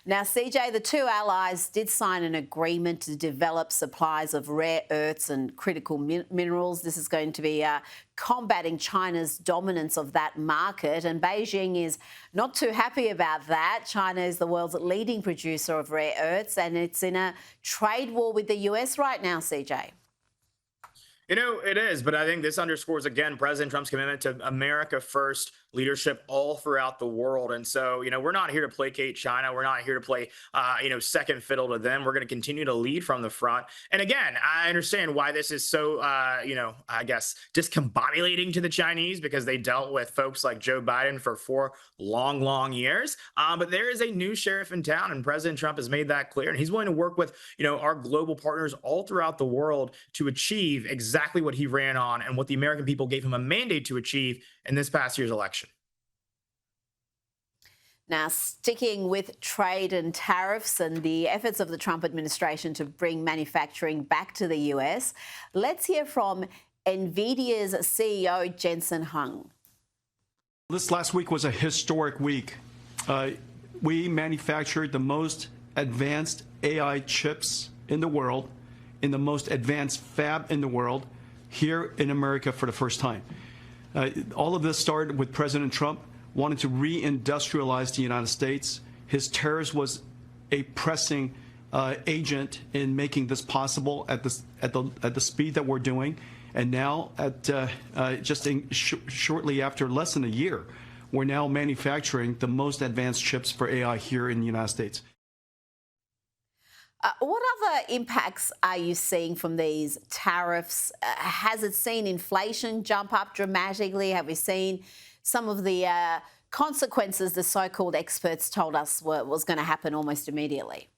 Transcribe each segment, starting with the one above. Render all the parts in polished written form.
Now, CJ, the two allies did sign an agreement to develop supplies of rare earths and critical minerals. This is going to be combating China's dominance of that market, and Beijing is not too happy about that. China is the world's leading producer of rare earths, and it's in a trade war with the US right now, CJ. You know, it is, but I think this underscores again President Trump's commitment to America first leadership all throughout the world. And so, we're not here to placate China. We're not here to play, second fiddle to them. We're going to continue to lead from the front. And again, I understand why this is so, I guess, discombobulating to the Chinese, because they dealt with folks like Joe Biden for 4 long, long years. But there is a new sheriff in town, and President Trump has made that clear. And he's willing to work with, our global partners all throughout the world to achieve exactly what he ran on and what the American people gave him a mandate to achieve in this past year's election. Now, sticking with trade and tariffs and the efforts of the Trump administration to bring manufacturing back to the US, let's hear from NVIDIA's CEO, Jensen Huang. This last week was a historic week. We manufactured the most advanced AI chips in the world, in the most advanced fab in the world, here in America for the first time. All of this started with President Trump wanted to reindustrialize the United States. His terrorist was a pressing agent in making this possible at the speed that we're doing. And now, shortly after less than a year, we're now manufacturing the most advanced chips for AI here in the United States. What other impacts are you seeing from these tariffs? Has it seen inflation jump up dramatically? Have we seen some of the consequences the so-called experts told us was going to happen almost immediately?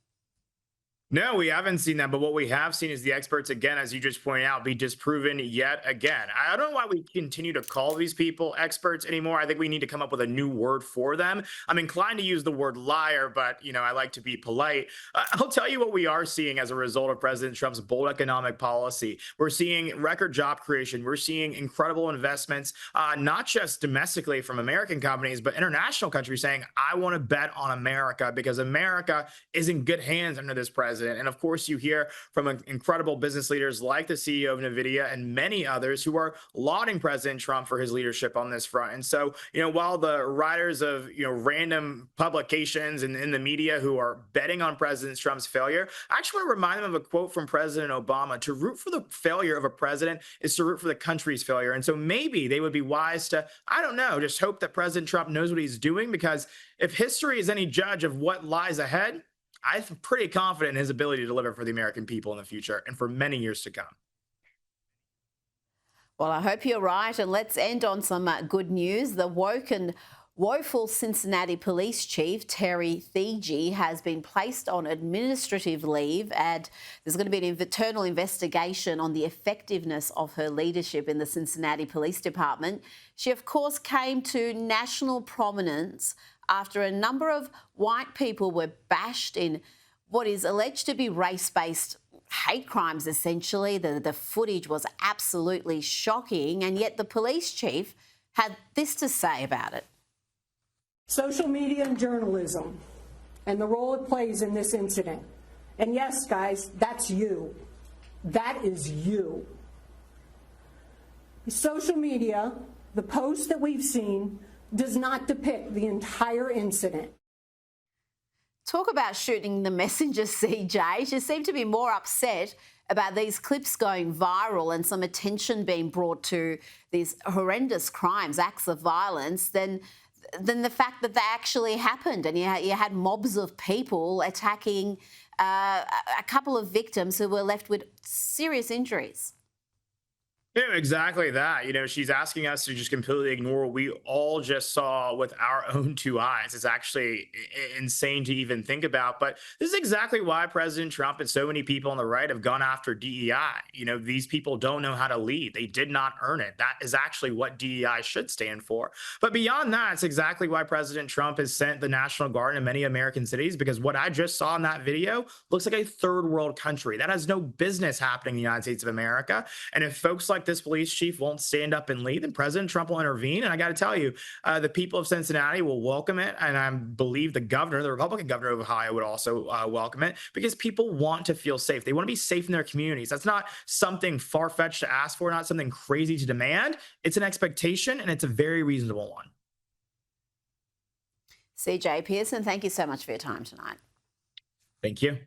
No, we haven't seen that. But what we have seen is the experts, again, as you just pointed out, be disproven yet again. I don't know why we continue to call these people experts anymore. I think we need to come up with a new word for them. I'm inclined to use the word liar, but, I like to be polite. I'll tell you what we are seeing as a result of President Trump's bold economic policy. We're seeing record job creation. We're seeing incredible investments, not just domestically from American companies, but international countries saying, I want to bet on America because America is in good hands under this president. And of course, you hear from incredible business leaders like the CEO of NVIDIA and many others who are lauding President Trump for his leadership on this front. And so, while the writers of, random publications and in the media who are betting on President Trump's failure, I actually want to remind them of a quote from President Obama: to root for the failure of a president is to root for the country's failure. And so maybe they would be wise to, I don't know, just hope that President Trump knows what he's doing, because if history is any judge of what lies ahead, I'm pretty confident in his ability to deliver for the American people in the future and for many years to come. Well, I hope you're right. And let's end on some good news. The woke and woeful Cincinnati police chief, Terry Thigi, has been placed on administrative leave, and there's going to be an internal investigation on the effectiveness of her leadership in the Cincinnati Police Department. She, of course, came to national prominence after a number of white people were bashed in what is alleged to be race-based hate crimes, essentially. The footage was absolutely shocking, and yet the police chief had this to say about it. Social media and journalism and the role it plays in this incident. And yes, guys, that's you. That is you. Social media, the post that we've seen, does not depict the entire incident. Talk about shooting the messenger, CJ. She seemed to be more upset about these clips going viral and some attention being brought to these horrendous crimes, acts of violence, than the fact that they actually happened. And you had mobs of people attacking a couple of victims who were left with serious injuries. Yeah, exactly that. She's asking us to just completely ignore what we all just saw with our own 2 eyes. It's actually insane to even think about. But this is exactly why President Trump and so many people on the right have gone after DEI. These people don't know how to lead. They did not earn it. That is actually what DEI should stand for. But beyond that, it's exactly why President Trump has sent the National Guard in many American cities, because what I just saw in that video looks like a third world country. That has no business happening in the United States of America. And if folks like this police chief won't stand up and lead, then President Trump will intervene. And I got to tell you, the people of Cincinnati will welcome it. And I believe the governor, the Republican governor of Ohio, would also welcome it, because people want to feel safe. They want to be safe in their communities. That's not something far-fetched to ask for, not something crazy to demand. It's an expectation, and it's a very reasonable one. CJ Pearson, thank you so much for your time tonight. Thank you.